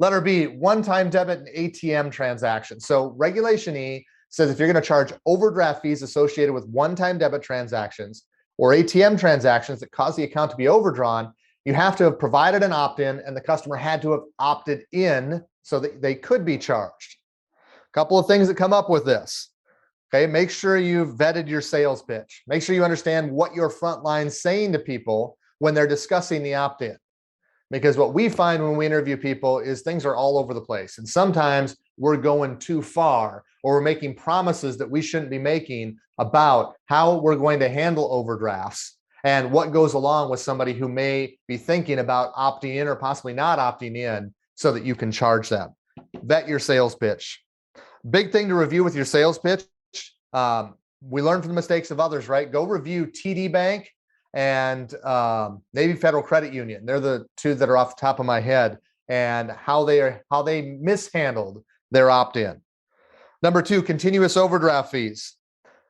Letter B, one-time debit and ATM transactions. So Regulation E says if you're going to charge overdraft fees associated with one-time debit transactions or ATM transactions that cause the account to be overdrawn, you have to have provided an opt-in and the customer had to have opted in so that they could be charged. A couple of things that come up with this. Okay, make sure you've vetted your sales pitch. Make sure you understand what your front line's saying to people when they're discussing the opt-in. Because what we find when we interview people is things are all over the place. And sometimes we're going too far or we're making promises that we shouldn't be making about how we're going to handle overdrafts and what goes along with somebody who may be thinking about opting in or possibly not opting in so that you can charge them. Vet your sales pitch. Big thing to review with your sales pitch. We learn from the mistakes of others, right? Go review TD Bank and maybe Federal Credit Union. They're the two that are off the top of my head, and how they mishandled their opt-in. Number two, continuous overdraft fees.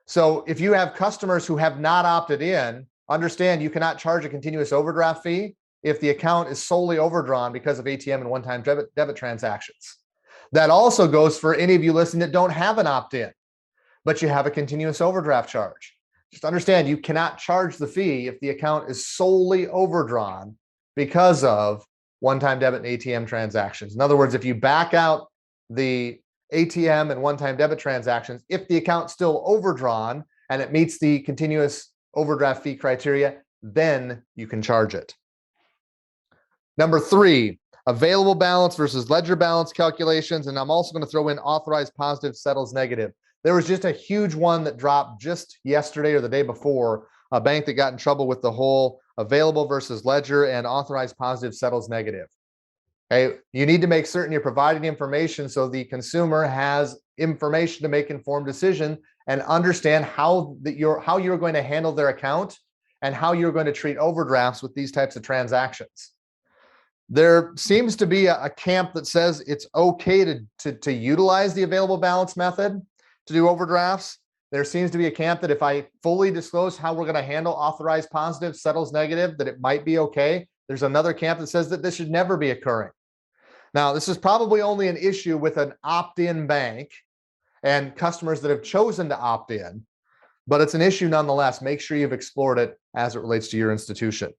So if you have customers who have not opted in, understand you cannot charge a continuous overdraft fee if the account is solely overdrawn because of ATM and one-time debit transactions. That also goes for any of you listening that don't have an opt-in, but you have a continuous overdraft charge. Just understand you cannot charge the fee if the account is solely overdrawn because of one-time debit and ATM transactions. In other words, if you back out the ATM and one-time debit transactions, if the account's still overdrawn and it meets the continuous overdraft fee criteria, then you can charge it. Number three, available balance versus ledger balance calculations. And I'm also going to throw in authorized positive settles negative. There was just a huge one that dropped just yesterday or the day before, a bank that got in trouble with the whole available versus ledger and authorized positive settles negative. Okay, you need to make certain you're providing information so the consumer has information to make informed decision and understand how you're going to handle their account and how you're going to treat overdrafts with these types of transactions. There seems to be a camp that says it's okay to utilize the available balance method to do overdrafts. There seems to be a camp that if I fully disclose how we're going to handle authorized positive settles negative, that it might be okay. There's another camp that says that this should never be occurring. Now, this is probably only an issue with an opt-in bank and customers that have chosen to opt in, but it's an issue nonetheless. Make sure you've explored it as it relates to your institution.